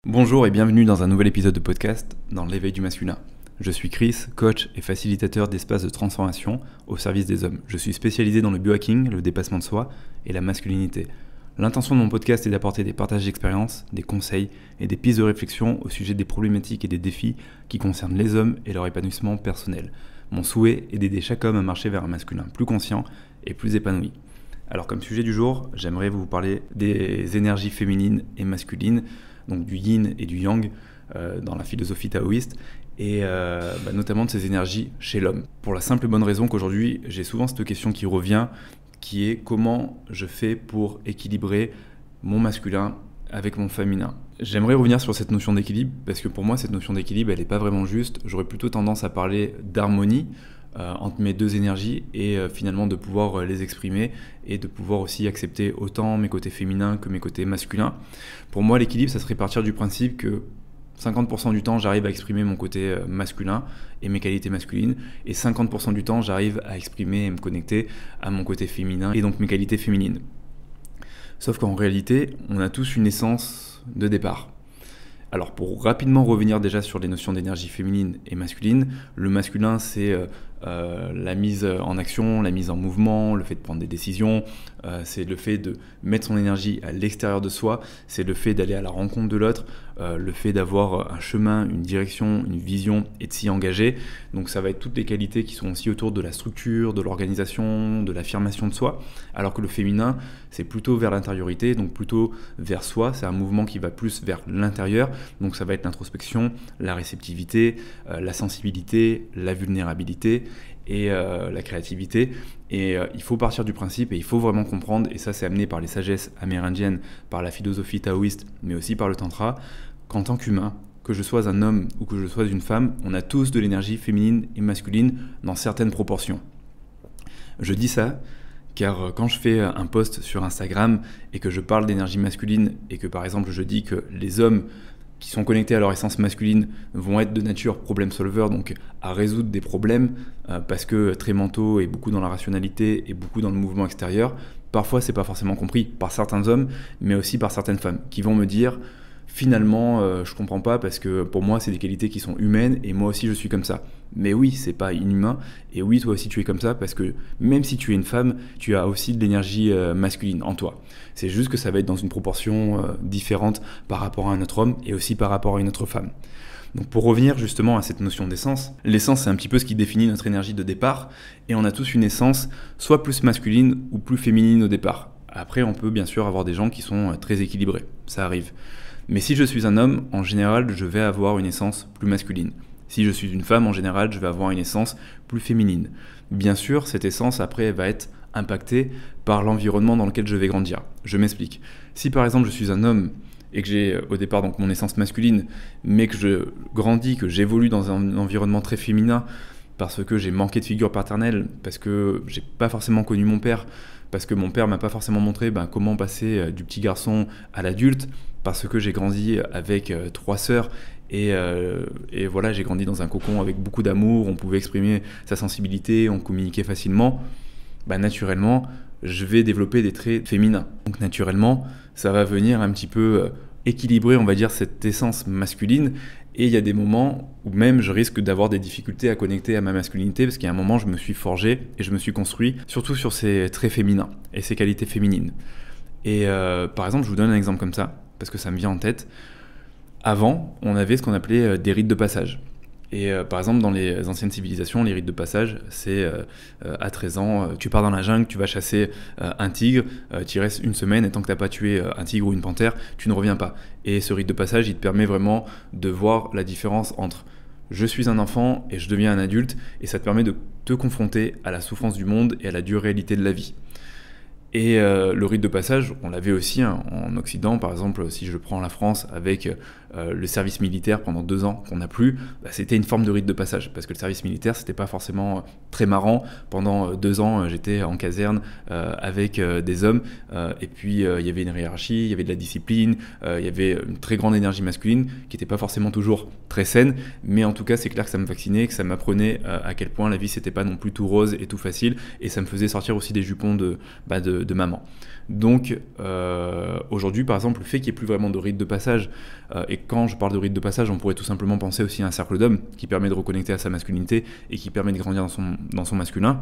Bonjour et bienvenue dans un nouvel épisode de podcast dans l'éveil du masculin. Je suis Chris, coach et facilitateur d'espaces de transformation au service des hommes. Je suis spécialisé dans le biohacking, le dépassement de soi et la masculinité. L'intention de mon podcast est d'apporter des partages d'expériences, des conseils et des pistes de réflexion au sujet des problématiques et des défis qui concernent les hommes et leur épanouissement personnel. Mon souhait est d'aider chaque homme à marcher vers un masculin plus conscient et plus épanoui. Alors comme sujet du jour, j'aimerais vous parler des énergies féminines et masculines, donc du yin et du yang dans la philosophie taoïste, et notamment de ces énergies chez l'homme. Pour la simple et bonne raison qu'aujourd'hui, j'ai souvent cette question qui revient, qui est comment je fais pour équilibrer mon masculin avec mon féminin. J'aimerais revenir sur cette notion d'équilibre, parce que pour moi, cette notion d'équilibre, elle n'est pas vraiment juste. J'aurais plutôt tendance à parler d'harmonie entre mes deux énergies et finalement de pouvoir les exprimer et de pouvoir aussi accepter autant mes côtés féminins que mes côtés masculins. Pour moi, l'équilibre, ça serait partir du principe que 50% du temps, j'arrive à exprimer mon côté masculin et mes qualités masculines, et 50% du temps, j'arrive à exprimer et me connecter à mon côté féminin et donc mes qualités féminines. Sauf qu'en réalité, on a tous une essence de départ. Alors pour rapidement revenir déjà sur les notions d'énergie féminine et masculine, le masculin c'est la mise en action, la mise en mouvement, le fait de prendre des décisions, c'est le fait de mettre son énergie à l'extérieur de soi, c'est le fait d'aller à la rencontre de l'autre, le fait d'avoir un chemin, une direction, une vision et de s'y engager. Donc ça va être toutes les qualités qui sont aussi autour de la structure, de l'organisation, de l'affirmation de soi, alors que le féminin c'est plutôt vers l'intériorité, donc plutôt vers soi, c'est un mouvement qui va plus vers l'intérieur. Donc ça va être l'introspection, la réceptivité, la sensibilité, la vulnérabilité et la créativité. Et il faut partir du principe et il faut vraiment comprendre, et ça c'est amené par les sagesses amérindiennes, par la philosophie taoïste, mais aussi par le tantra, qu'en tant qu'humain, que je sois un homme ou que je sois une femme, on a tous de l'énergie féminine et masculine dans certaines proportions. Je dis ça car quand je fais un post sur Instagram et que je parle d'énergie masculine et que par exemple je dis que les hommes qui sont connectés à leur essence masculine vont être de nature problem solver, donc à résoudre des problèmes, parce que très mentaux et beaucoup dans la rationalité et beaucoup dans le mouvement extérieur, parfois c'est pas forcément compris par certains hommes, mais aussi par certaines femmes, qui vont me dire finalement je comprends pas parce que pour moi c'est des qualités qui sont humaines et moi aussi je suis comme ça. Mais oui, c'est pas inhumain, et oui toi aussi tu es comme ça parce que même si tu es une femme, tu as aussi de l'énergie masculine en toi. C'est juste que ça va être dans une proportion différente par rapport à un autre homme et aussi par rapport à une autre femme. Donc pour revenir justement à cette notion d'essence, l'essence c'est un petit peu ce qui définit notre énergie de départ, et on a tous une essence soit plus masculine ou plus féminine au départ. Après on peut bien sûr avoir des gens qui sont très équilibrés, ça arrive. Mais si je suis un homme, en général, je vais avoir une essence plus masculine. Si je suis une femme, en général, je vais avoir une essence plus féminine. Bien sûr, cette essence, après, va être impactée par l'environnement dans lequel je vais grandir. Je m'explique. Si, par exemple, je suis un homme et que j'ai au départ donc mon essence masculine, mais que je grandis, que j'évolue dans un environnement très féminin, parce que j'ai manqué de figure paternelle, parce que j'ai pas forcément connu mon père, parce que mon père m'a pas forcément montré comment passer du petit garçon à l'adulte, parce que j'ai grandi avec 3 sœurs et voilà, j'ai grandi dans un cocon avec beaucoup d'amour, on pouvait exprimer sa sensibilité, on communiquait facilement, naturellement, je vais développer des traits féminins. Donc naturellement, ça va venir un petit peu équilibrer, on va dire, cette essence masculine. Et il y a des moments où même je risque d'avoir des difficultés à connecter à ma masculinité, parce qu'il y a un moment je me suis forgé et je me suis construit surtout sur ces traits féminins et ces qualités féminines. Et par exemple, je vous donne un exemple comme ça, parce que ça me vient en tête. Avant, on avait ce qu'on appelait des rites de passage. Et par exemple, dans les anciennes civilisations, les rites de passage, c'est à 13 ans, tu pars dans la jungle, tu vas chasser un tigre, tu y restes une semaine, et tant que tu n'as pas tué un tigre ou une panthère, tu ne reviens pas. Et ce rite de passage, il te permet vraiment de voir la différence entre je suis un enfant et je deviens un adulte, et ça te permet de te confronter à la souffrance du monde et à la dure réalité de la vie. Et le rite de passage, on l'avait aussi en Occident, par exemple, si je prends la France avec le service militaire pendant 2 ans qu'on n'a plus, c'était une forme de rite de passage, parce que le service militaire, c'était pas forcément très marrant. Pendant 2 ans, j'étais en caserne avec des hommes, et puis il y avait une hiérarchie, il y avait de la discipline, il y avait une très grande énergie masculine, qui n'était pas forcément toujours très saine, mais en tout cas, c'est clair que ça me vaccinait, que ça m'apprenait à quel point la vie, c'était pas non plus tout rose et tout facile, et ça me faisait sortir aussi des jupons de de maman. Donc aujourd'hui par exemple le fait qu'il n'y ait plus vraiment de rite de passage, et quand je parle de rite de passage on pourrait tout simplement penser aussi à un cercle d'hommes qui permet de reconnecter à sa masculinité et qui permet de grandir dans son masculin.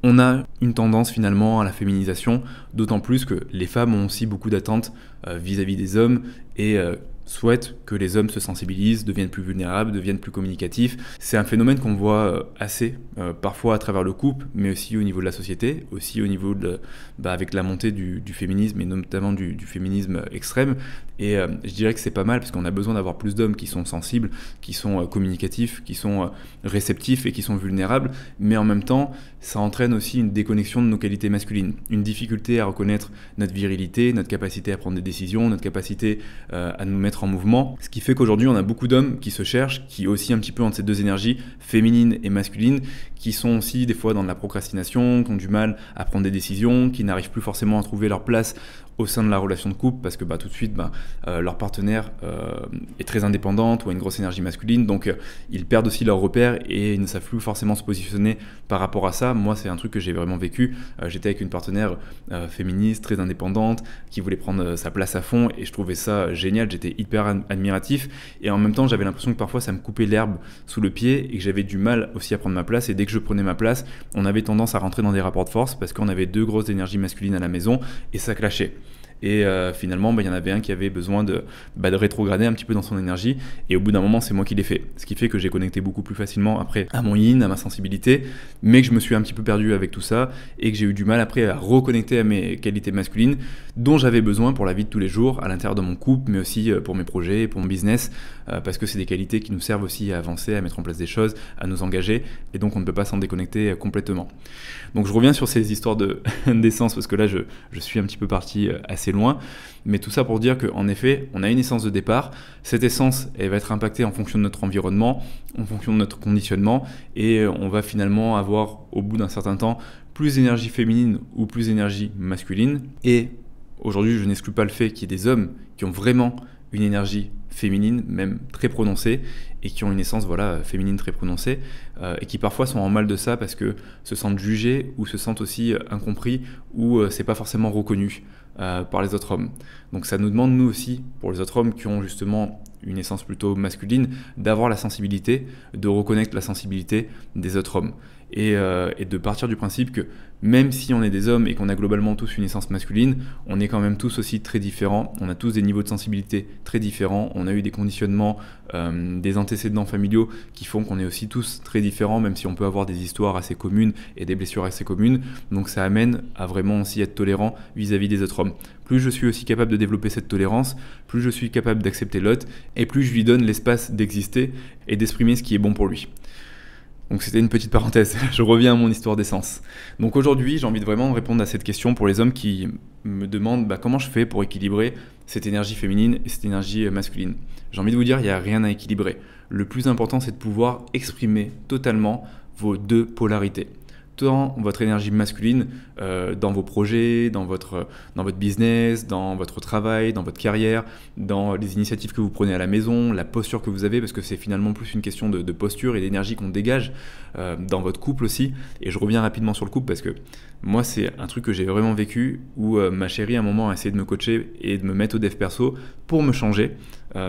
On a une tendance finalement à la féminisation, d'autant plus que les femmes ont aussi beaucoup d'attentes vis-à-vis des hommes et souhaitent que les hommes se sensibilisent, deviennent plus vulnérables, deviennent plus communicatifs. C'est un phénomène qu'on voit assez, parfois à travers le couple, mais aussi au niveau de la société, aussi au niveau avec la montée du féminisme et notamment du féminisme extrême. Et je dirais que c'est pas mal parce qu'on a besoin d'avoir plus d'hommes qui sont sensibles, qui sont communicatifs, qui sont réceptifs et qui sont vulnérables, mais en même temps, ça entraîne aussi une déconnexion de nos qualités masculines, une difficulté à reconnaître notre virilité, notre capacité à prendre des décisions, notre capacité à nous mettre en mouvement, ce qui fait qu'aujourd'hui on a beaucoup d'hommes qui se cherchent, qui oscillent un petit peu entre ces deux énergies, féminines et masculines, qui sont aussi des fois dans de la procrastination, qui ont du mal à prendre des décisions, qui n'arrivent plus forcément à trouver leur place au sein de la relation de couple parce que tout de suite leur partenaire est très indépendante ou a une grosse énergie masculine, donc ils perdent aussi leurs repères et ils ne savent plus forcément se positionner par rapport à ça. Moi c'est un truc que j'ai vraiment vécu, j'étais avec une partenaire féministe, très indépendante, qui voulait prendre sa place à fond et je trouvais ça génial, j'étais hyper admiratif et en même temps j'avais l'impression que parfois ça me coupait l'herbe sous le pied et que j'avais du mal aussi à prendre ma place, et dès que je prenais ma place on avait tendance à rentrer dans des rapports de force parce qu'on avait deux grosses énergies masculines à la maison et ça clashait. Et finalement, il y en avait un qui avait besoin de rétrograder un petit peu dans son énergie. Et au bout d'un moment, c'est moi qui l'ai fait. Ce qui fait que j'ai connecté beaucoup plus facilement après à mon yin, à ma sensibilité, mais que je me suis un petit peu perdu avec tout ça et que j'ai eu du mal après à reconnecter à mes qualités masculines dont j'avais besoin pour la vie de tous les jours, à l'intérieur de mon couple, mais aussi pour mes projets, pour mon business, parce que c'est des qualités qui nous servent aussi à avancer, à mettre en place des choses, à nous engager, et donc on ne peut pas s'en déconnecter complètement. Donc je reviens sur ces histoires d'essence, parce que là je suis un petit peu parti assez loin, mais tout ça pour dire qu'en effet, on a une essence de départ. Cette essence, elle va être impactée en fonction de notre environnement, en fonction de notre conditionnement, et on va finalement avoir, au bout d'un certain temps, plus d'énergie féminine ou plus d'énergie masculine. Et aujourd'hui, je n'exclus pas le fait qu'il y ait des hommes qui ont vraiment une énergie féminine, même très prononcée, et qui ont une essence féminine très prononcée, et qui parfois sont en mal de ça parce que se sentent jugés ou se sentent aussi incompris ou c'est pas forcément reconnu par les autres hommes. Donc ça nous demande, nous aussi, pour les autres hommes qui ont justement une essence plutôt masculine, d'avoir la sensibilité, de reconnaître la sensibilité des autres hommes. Et de partir du principe que même si on est des hommes et qu'on a globalement tous une essence masculine, on est quand même tous aussi très différents, on a tous des niveaux de sensibilité très différents, on a eu des conditionnements, des antécédents familiaux qui font qu'on est aussi tous très différents, même si on peut avoir des histoires assez communes et des blessures assez communes. Donc ça amène à vraiment aussi être tolérant vis-à-vis des autres hommes. Plus je suis aussi capable de développer cette tolérance, plus je suis capable d'accepter l'autre, et plus je lui donne l'espace d'exister et d'exprimer ce qui est bon pour lui. Donc c'était une petite parenthèse, je reviens à mon histoire d'essence. Donc aujourd'hui, j'ai envie de vraiment répondre à cette question pour les hommes qui me demandent comment je fais pour équilibrer cette énergie féminine et cette énergie masculine. J'ai envie de vous dire, il n'y a rien à équilibrer. Le plus important, c'est de pouvoir exprimer totalement vos deux polarités. Tant votre énergie masculine dans vos projets, dans votre business, dans votre travail, dans votre carrière, dans les initiatives que vous prenez à la maison, la posture que vous avez, parce que c'est finalement plus une question de posture et d'énergie qu'on dégage dans votre couple aussi. Et je reviens rapidement sur le couple parce que moi, c'est un truc que j'ai vraiment vécu où ma chérie, à un moment, a essayé de me coacher et de me mettre au dev perso pour me changer,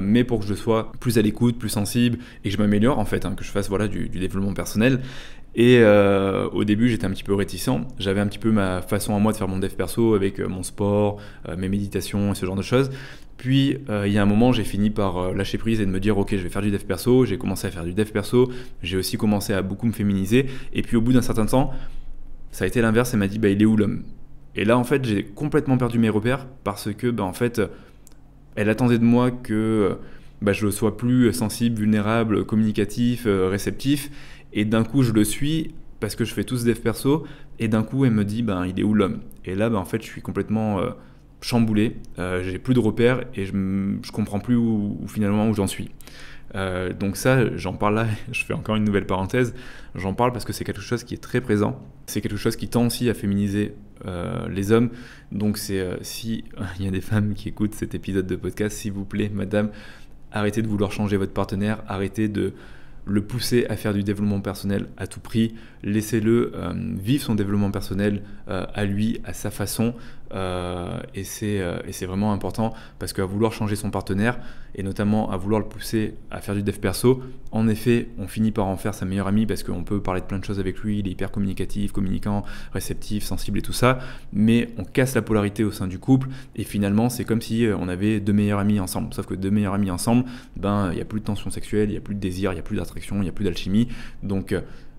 mais pour que je sois plus à l'écoute, plus sensible et que je m'améliore en fait, que je fasse du développement personnel. Et au début j'étais un petit peu réticent, j'avais un petit peu ma façon à moi de faire mon dev perso avec mon sport, mes méditations et ce genre de choses. Puis il y a un moment j'ai fini par lâcher prise et de me dire ok, je vais faire du dev perso, j'ai commencé à faire du dev perso, j'ai aussi commencé à beaucoup me féminiser, et puis au bout d'un certain temps ça a été l'inverse, elle m'a dit il est où l'homme? Et là en fait j'ai complètement perdu mes repères parce que en fait elle attendait de moi que je sois plus sensible, vulnérable, communicatif, réceptif. Et d'un coup, je le suis parce que je fais tout ce dev perso. Et d'un coup, elle me dit, il est où l'homme? Et là, en fait, je suis complètement chamboulé. J'ai plus de repères et je comprends plus finalement où j'en suis. Donc ça, j'en parle là, je fais encore une nouvelle parenthèse. J'en parle parce que c'est quelque chose qui est très présent. C'est quelque chose qui tend aussi à féminiser les hommes. Donc c'est si il y a des femmes qui écoutent cet épisode de podcast, s'il vous plaît, madame, arrêtez de vouloir changer votre partenaire, arrêtez de le pousser à faire du développement personnel à tout prix, laissez-le vivre son développement personnel à lui, à sa façon, et c'est vraiment important parce qu'à vouloir changer son partenaire et notamment à vouloir le pousser à faire du dev perso, en effet on finit par en faire sa meilleure amie parce qu'on peut parler de plein de choses avec lui, il est hyper communicatif, communicant, réceptif, sensible et tout ça, mais on casse la polarité au sein du couple et finalement c'est comme si on avait deux meilleurs amis ensemble, sauf que deux meilleurs amis ensemble, il n'y a plus de tension sexuelle, il n'y a plus de désir, il n'y a plus d'attraction, il n'y a plus d'alchimie, donc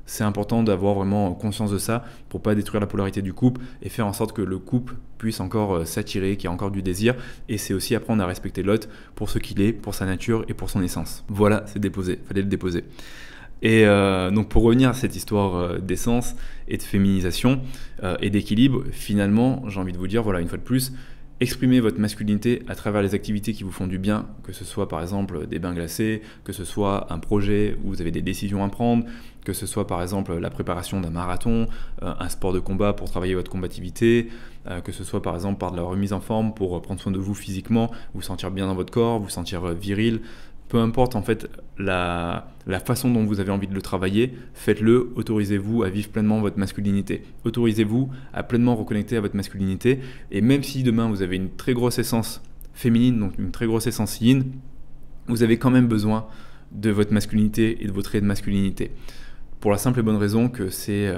c'est important d'avoir vraiment conscience de ça pour pas détruire la polarité du couple et faire en sorte que le couple puisse encore s'attirer, qu'il y ait encore du désir. Et c'est aussi apprendre à respecter l'autre pour ce qu'il est, pour sa nature et pour son essence. Voilà, c'est déposé, fallait le déposer. Et donc pour revenir à cette histoire d'essence et de féminisation et d'équilibre, finalement, j'ai envie de vous dire, voilà, une fois de plus, exprimez votre masculinité à travers les activités qui vous font du bien, que ce soit par exemple des bains glacés, que ce soit un projet où vous avez des décisions à prendre, que ce soit par exemple la préparation d'un marathon, un sport de combat pour travailler votre combativité, que ce soit par exemple par de la remise en forme pour prendre soin de vous physiquement, vous sentir bien dans votre corps, vous sentir viril. Peu importe en fait la façon dont vous avez envie de le travailler, faites-le, autorisez-vous à vivre pleinement votre masculinité. Autorisez-vous à pleinement reconnecter à votre masculinité. Et même si demain vous avez une très grosse essence féminine, donc une très grosse essence yin, vous avez quand même besoin de votre masculinité et de vos traits de masculinité. Pour la simple et bonne raison que c'est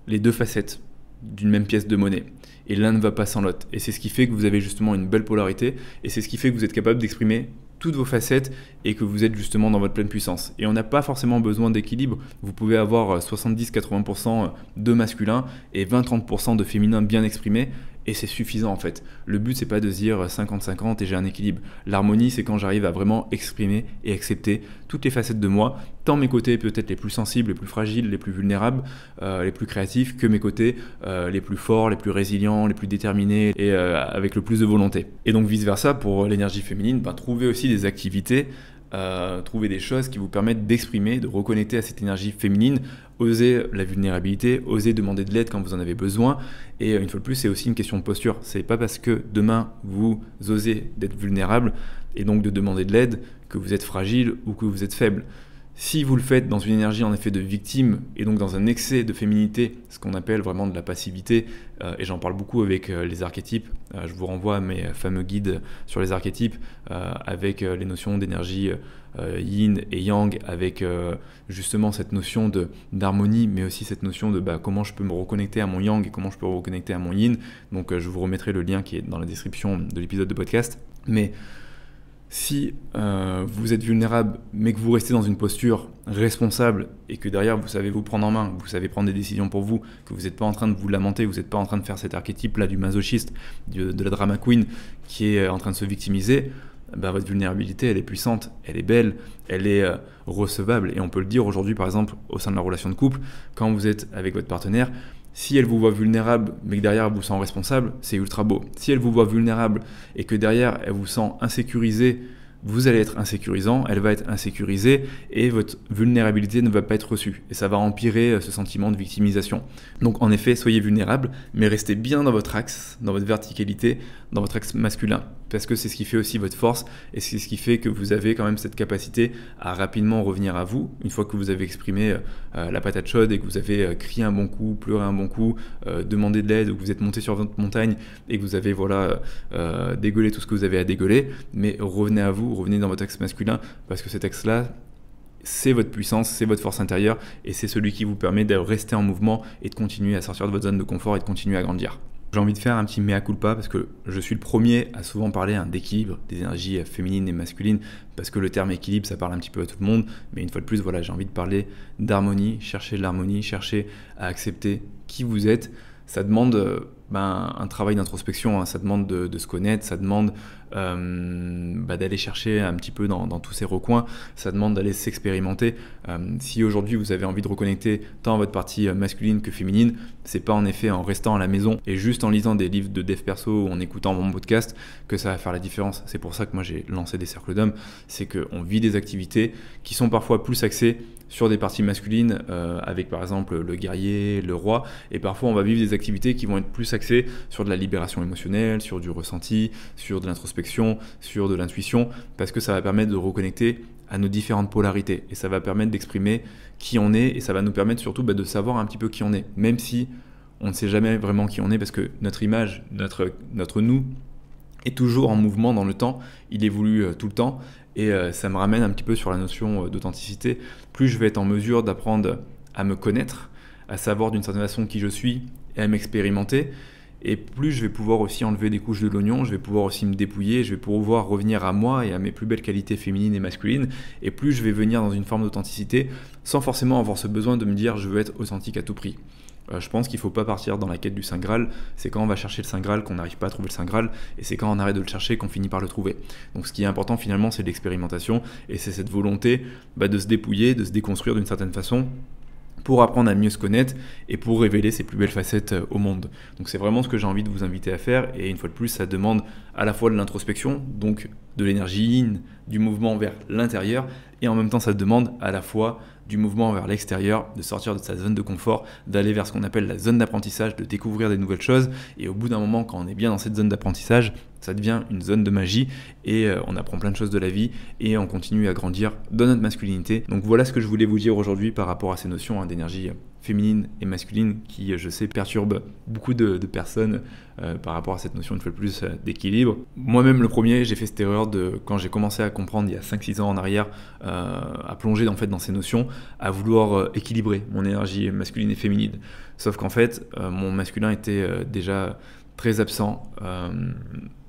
les deux facettes d'une même pièce de monnaie. Et l'un ne va pas sans l'autre. Et c'est ce qui fait que vous avez justement une belle polarité. Et c'est ce qui fait que vous êtes capable d'exprimer toutes vos facettes et que vous êtes justement dans votre pleine puissance. Et on n'a pas forcément besoin d'équilibre. Vous pouvez avoir 70-80% de masculin et 20-30% de féminin bien exprimé. Et c'est suffisant en fait. Le but c'est pas de se dire 50-50 et j'ai un équilibre. L'harmonie c'est quand j'arrive à vraiment exprimer et accepter toutes les facettes de moi, tant mes côtés peut-être les plus sensibles, les plus fragiles, les plus vulnérables, les plus créatifs, que mes côtés les plus forts, les plus résilients, les plus déterminés et avec le plus de volonté. Et donc vice versa pour l'énergie féminine, trouvez aussi des activités, trouver des choses qui vous permettent d'exprimer, de reconnecter à cette énergie féminine, oser la vulnérabilité, oser demander de l'aide quand vous en avez besoin. Et une fois de plus, c'est aussi une question de posture. C'est pas parce que demain vous osez d'être vulnérable et donc de demander de l'aide que vous êtes fragile ou que vous êtes faible. Si vous le faites dans une énergie en effet de victime et donc dans un excès de féminité, ce qu'on appelle vraiment de la passivité, et j'en parle beaucoup avec les archétypes, je vous renvoie à mes fameux guides sur les archétypes avec les notions d'énergie yin et yang, avec justement cette notion d'harmonie, mais aussi cette notion de comment je peux me reconnecter à mon yang et comment je peux me reconnecter à mon yin. Donc je vous remettrai le lien qui est dans la description de l'épisode de podcast. Mais si vous êtes vulnérable, mais que vous restez dans une posture responsable et que derrière vous savez vous prendre en main, vous savez prendre des décisions pour vous, que vous n'êtes pas en train de vous lamenter, vous n'êtes pas en train de faire cet archétype-là du masochiste, de la drama queen qui est en train de se victimiser, votre vulnérabilité elle est puissante, elle est belle, elle est recevable. Et on peut le dire aujourd'hui par exemple au sein de la relation de couple, quand vous êtes avec votre partenaire, si elle vous voit vulnérable, mais que derrière elle vous sent responsable, c'est ultra beau. Si elle vous voit vulnérable et que derrière elle vous sent insécurisé, vous allez être insécurisant, elle va être insécurisée et votre vulnérabilité ne va pas être reçue. Et ça va empirer ce sentiment de victimisation. Donc en effet, soyez vulnérable, mais restez bien dans votre axe, dans votre verticalité, dans votre axe masculin. Parce que c'est ce qui fait aussi votre force et c'est ce qui fait que vous avez quand même cette capacité à rapidement revenir à vous une fois que vous avez exprimé la patate chaude et que vous avez crié un bon coup, pleuré un bon coup, demandé de l'aide ou que vous êtes monté sur votre montagne et que vous avez dégueulé tout ce que vous avez à dégueuler. Mais revenez à vous, revenez dans votre axe masculin parce que cet axe-là, c'est votre puissance, c'est votre force intérieure et c'est celui qui vous permet de rester en mouvement et de continuer à sortir de votre zone de confort et de continuer à grandir. J'ai envie de faire un petit mea culpa parce que je suis le premier à souvent parler d'équilibre, des énergies féminines et masculines, parce que le terme équilibre, ça parle un petit peu à tout le monde, mais une fois de plus, j'ai envie de parler d'harmonie, chercher de l'harmonie, chercher à accepter qui vous êtes. Ça demande un travail d'introspection, ça demande de se connaître, ça demande d'aller chercher un petit peu dans tous ces recoins, ça demande d'aller s'expérimenter. Si aujourd'hui vous avez envie de reconnecter tant votre partie masculine que féminine, c'est pas en effet en restant à la maison et juste en lisant des livres de dev perso ou en écoutant mon podcast que ça va faire la différence. C'est pour ça que moi j'ai lancé des cercles d'hommes, c'est qu'on vit des activités qui sont parfois plus axées sur des parties masculines avec par exemple le guerrier, le roi, et parfois on va vivre des activités qui vont être plus axées sur de la libération émotionnelle, sur du ressenti, sur de l'introspection, sur de l'intuition, parce que ça va permettre de reconnecter à nos différentes polarités. Et ça va permettre d'exprimer qui on est, et ça va nous permettre surtout de savoir un petit peu qui on est, même si on ne sait jamais vraiment qui on est, parce que notre image, notre nous, est toujours en mouvement dans le temps, il évolue tout le temps, et ça me ramène un petit peu sur la notion d'authenticité. Plus je vais être en mesure d'apprendre à me connaître, à savoir d'une certaine façon qui je suis, et à m'expérimenter, et plus je vais pouvoir aussi enlever des couches de l'oignon, je vais pouvoir aussi me dépouiller, je vais pouvoir revenir à moi et à mes plus belles qualités féminines et masculines, et plus je vais venir dans une forme d'authenticité, sans forcément avoir ce besoin de me dire je veux être authentique à tout prix. Je pense qu'il ne faut pas partir dans la quête du Saint Graal, c'est quand on va chercher le Saint Graal qu'on n'arrive pas à trouver le Saint Graal, et c'est quand on arrête de le chercher qu'on finit par le trouver. Donc ce qui est important finalement, c'est l'expérimentation, et c'est cette volonté de se dépouiller, de se déconstruire d'une certaine façon, pour apprendre à mieux se connaître et pour révéler ses plus belles facettes au monde. Donc c'est vraiment ce que j'ai envie de vous inviter à faire, et une fois de plus ça demande à la fois de l'introspection, donc de l'énergie yin, du mouvement vers l'intérieur, et en même temps ça demande à la fois du mouvement vers l'extérieur, de sortir de sa zone de confort, d'aller vers ce qu'on appelle la zone d'apprentissage, de découvrir des nouvelles choses, et au bout d'un moment, quand on est bien dans cette zone d'apprentissage, ça devient une zone de magie, et on apprend plein de choses de la vie, et on continue à grandir dans notre masculinité. Donc voilà ce que je voulais vous dire aujourd'hui par rapport à ces notions d'énergie féminine et masculine qui, je sais, perturbent beaucoup de personnes par rapport à cette notion une fois de plus d'équilibre. Moi-même, le premier, j'ai fait cette erreur quand j'ai commencé à comprendre il y a 5-6 ans en arrière, à plonger en fait dans ces notions, à vouloir équilibrer mon énergie masculine et féminine. Sauf qu'en fait, mon masculin était déjà très absent,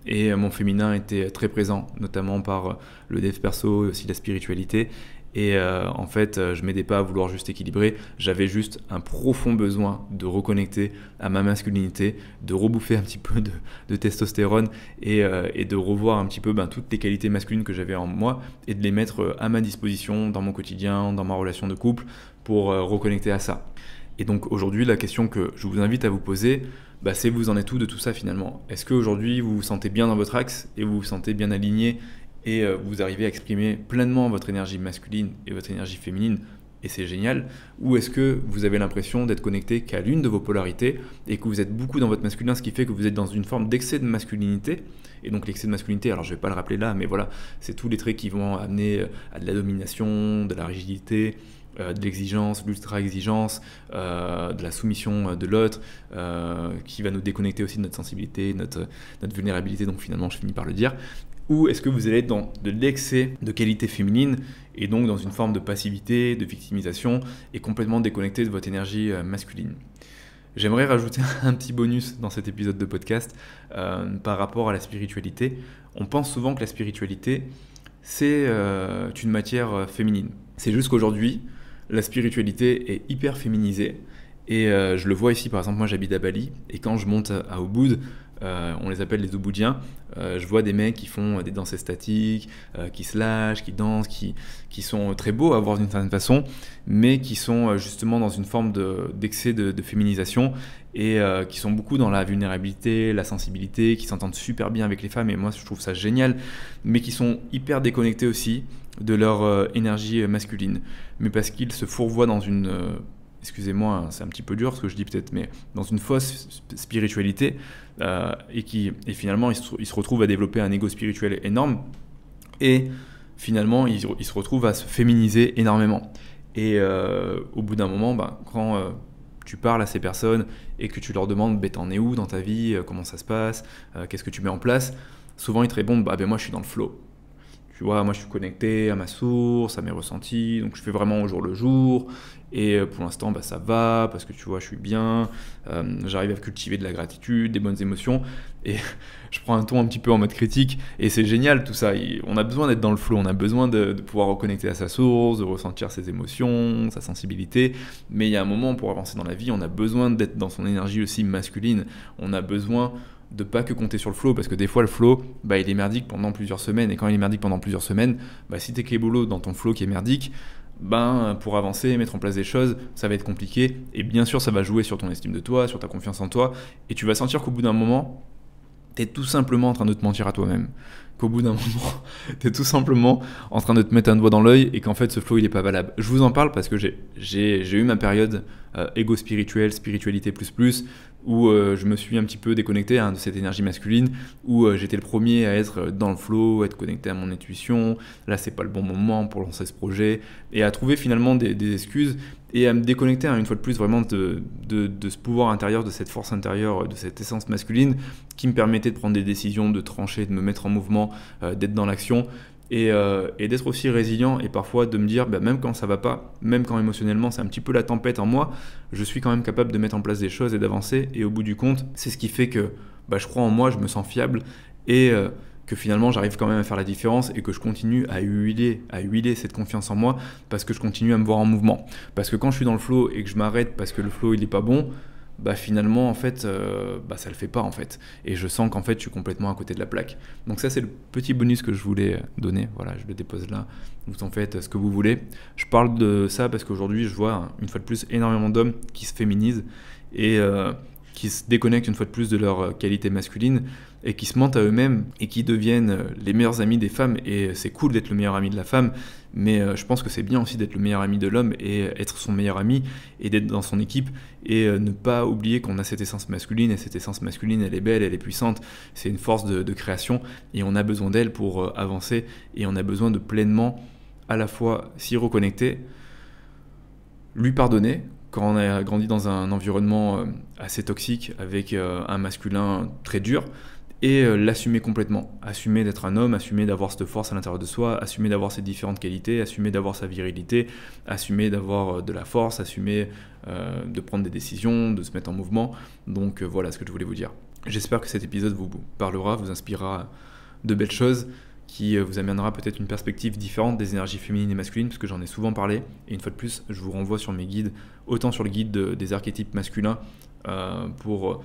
et mon féminin était très présent, notamment par le dev perso et aussi la spiritualité. Et en fait, je m'aidais pas à vouloir juste équilibrer, j'avais juste un profond besoin de reconnecter à ma masculinité, de rebouffer un petit peu de testostérone, et de revoir un petit peu toutes les qualités masculines que j'avais en moi, et de les mettre à ma disposition dans mon quotidien, dans ma relation de couple, pour reconnecter à ça. Et donc aujourd'hui, la question que je vous invite à vous poser, c'est vous en êtes où de tout ça finalement? Est-ce qu'aujourd'hui vous vous sentez bien dans votre axe et vous vous sentez bien aligné, et vous arrivez à exprimer pleinement votre énergie masculine et votre énergie féminine, et c'est génial? Ou est-ce que vous avez l'impression d'être connecté qu'à l'une de vos polarités, et que vous êtes beaucoup dans votre masculin, ce qui fait que vous êtes dans une forme d'excès de masculinité? Et donc l'excès de masculinité, alors je ne vais pas le rappeler là, mais voilà, c'est tous les traits qui vont amener à de la domination, de la rigidité, de l'exigence, de l'ultra-exigence, de la soumission de l'autre, qui va nous déconnecter aussi de notre sensibilité, notre vulnérabilité, donc finalement je finis par le dire. Ou est-ce que vous allez être dans de l'excès de qualité féminine, et donc dans une forme de passivité, de victimisation, et complètement déconnecté de votre énergie masculine? J'aimerais rajouter un petit bonus dans cet épisode de podcast par rapport à la spiritualité. On pense souvent que la spiritualité, c'est une matière féminine. C'est juste qu'aujourd'hui, la spiritualité est hyper féminisée, et je le vois ici, par exemple, moi j'habite à Bali, et quand je monte à Ubud, on les appelle les Ubudiens, je vois des mecs qui font des danses statiques, qui se lâchent, qui dansent, qui sont très beaux à voir d'une certaine façon, mais qui sont justement dans une forme d'excès de féminisation, et qui sont beaucoup dans la vulnérabilité, la sensibilité, qui s'entendent super bien avec les femmes, et moi je trouve ça génial, mais qui sont hyper déconnectés aussi de leur énergie masculine, mais parce qu'ils se fourvoient dans une... excusez-moi, c'est un petit peu dur ce que je dis peut-être, mais dans une fausse spiritualité, et finalement ils se retrouvent à développer un ego spirituel énorme, et finalement ils se retrouvent à se féminiser énormément. Et au bout d'un moment, quand tu parles à ces personnes et que tu leur demandes t'en es où dans ta vie, comment ça se passe, qu'est-ce que tu mets en place, souvent ils te répondent moi je suis dans le flow. Tu vois, moi je suis connecté à ma source, à mes ressentis, donc je fais vraiment au jour le jour, et pour l'instant ça va, parce que tu vois je suis bien, j'arrive à cultiver de la gratitude, des bonnes émotions, et je prends un ton un petit peu en mode critique, et c'est génial tout ça, on a besoin d'être dans le flow, on a besoin de pouvoir reconnecter à sa source, de ressentir ses émotions, sa sensibilité, mais il y a un moment pour avancer dans la vie, on a besoin d'être dans son énergie aussi masculine, on a besoin de pas que compter sur le flow, parce que des fois le flow il est merdique pendant plusieurs semaines, et quand il est merdique pendant plusieurs semaines, si t'es clébolo dans ton flow qui est merdique, pour avancer, mettre en place des choses, ça va être compliqué, et bien sûr ça va jouer sur ton estime de toi, sur ta confiance en toi, et tu vas sentir qu'au bout d'un moment t'es tout simplement en train de te mentir à toi-même, qu'au bout d'un moment, tu es tout simplement en train de te mettre un doigt dans l'œil et qu'en fait ce flow il est pas valable. Je vous en parle parce que j'ai eu ma période égo spirituel, spiritualité plus, où je me suis un petit peu déconnecté de cette énergie masculine, où j'étais le premier à être dans le flow, à être connecté à mon intuition. Là, c'est pas le bon moment pour lancer ce projet, et à trouver finalement des excuses et à me déconnecter une fois de plus vraiment de ce pouvoir intérieur, de cette force intérieure, de cette essence masculine qui me permettait de prendre des décisions, de trancher, de me mettre en mouvement, d'être dans l'action. Et d'être aussi résilient, et parfois de me dire, même quand ça va pas, même quand émotionnellement c'est un petit peu la tempête en moi, je suis quand même capable de mettre en place des choses et d'avancer, et au bout du compte, c'est ce qui fait que je crois en moi, je me sens fiable, et que finalement j'arrive quand même à faire la différence, et que je continue à huiler cette confiance en moi, parce que je continue à me voir en mouvement. Parce que quand je suis dans le flow et que je m'arrête parce que le flow il est pas bon, finalement en fait ça le fait pas en fait, et je sens qu'en fait je suis complètement à côté de la plaque. Donc ça c'est le petit bonus que je voulais donner, voilà, je le dépose là, vous en faites ce que vous voulez. Je parle de ça parce qu'aujourd'hui je vois une fois de plus énormément d'hommes qui se féminisent et qui se déconnectent une fois de plus de leur qualité masculine et qui se mentent à eux-mêmes et qui deviennent les meilleurs amis des femmes. Et c'est cool d'être le meilleur ami de la femme, mais je pense que c'est bien aussi d'être le meilleur ami de l'homme et être son meilleur ami et d'être dans son équipe, et ne pas oublier qu'on a cette essence masculine, et cette essence masculine elle est belle, elle est puissante, c'est une force de création, et on a besoin d'elle pour avancer, et on a besoin de pleinement à la fois s'y reconnecter, lui pardonner quand on a grandi dans un environnement assez toxique avec un masculin très dur, et l'assumer complètement, assumer d'être un homme, assumer d'avoir cette force à l'intérieur de soi, assumer d'avoir ses différentes qualités, assumer d'avoir sa virilité, assumer d'avoir de la force, assumer de prendre des décisions, de se mettre en mouvement. Donc voilà ce que je voulais vous dire. J'espère que cet épisode vous parlera, vous inspirera de belles choses, qui vous amènera peut-être une perspective différente des énergies féminines et masculines, parce que j'en ai souvent parlé, et une fois de plus, je vous renvoie sur mes guides, autant sur le guide des archétypes masculins, pour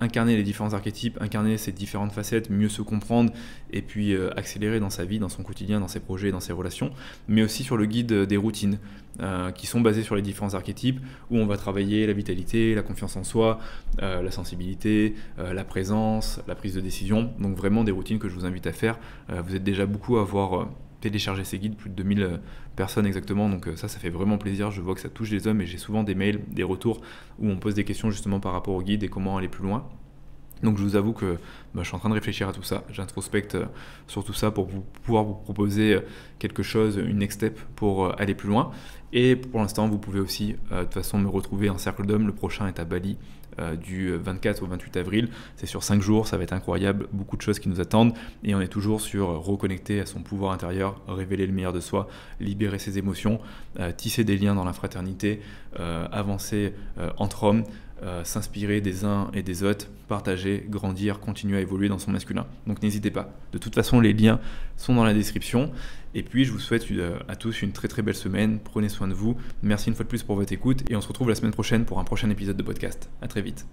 incarner les différents archétypes, incarner ces différentes facettes, mieux se comprendre, et puis accélérer dans sa vie, dans son quotidien, dans ses projets, dans ses relations, mais aussi sur le guide des routines, qui sont basées sur les différents archétypes, où on va travailler la vitalité, la confiance en soi, la sensibilité, la présence, la prise de décision. Donc vraiment des routines que je vous invite à faire. Vous êtes déjà beaucoup à avoir téléchargé ces guides, plus de 2000 personnes exactement, donc ça fait vraiment plaisir. Je vois que ça touche les hommes, et j'ai souvent des mails, des retours où on pose des questions justement par rapport au guide et comment aller plus loin. Donc je vous avoue que je suis en train de réfléchir à tout ça, j'introspecte sur tout ça pour pouvoir vous proposer quelque chose, une next step pour aller plus loin. Et pour l'instant, vous pouvez aussi de toute façon me retrouver en Cercle d'Hommes. Le prochain est à Bali, du 24 au 28 avril. C'est sur 5 jours, ça va être incroyable, beaucoup de choses qui nous attendent, et on est toujours sur reconnecter à son pouvoir intérieur, révéler le meilleur de soi, libérer ses émotions, tisser des liens dans la fraternité, avancer entre hommes, s'inspirer des uns et des autres, partager, grandir, continuer à évoluer dans son masculin. Donc n'hésitez pas. De toute façon, les liens sont dans la description. Et puis, je vous souhaite à tous une très très belle semaine. Prenez soin de vous. Merci une fois de plus pour votre écoute. Et on se retrouve la semaine prochaine pour un prochain épisode de podcast. À très vite.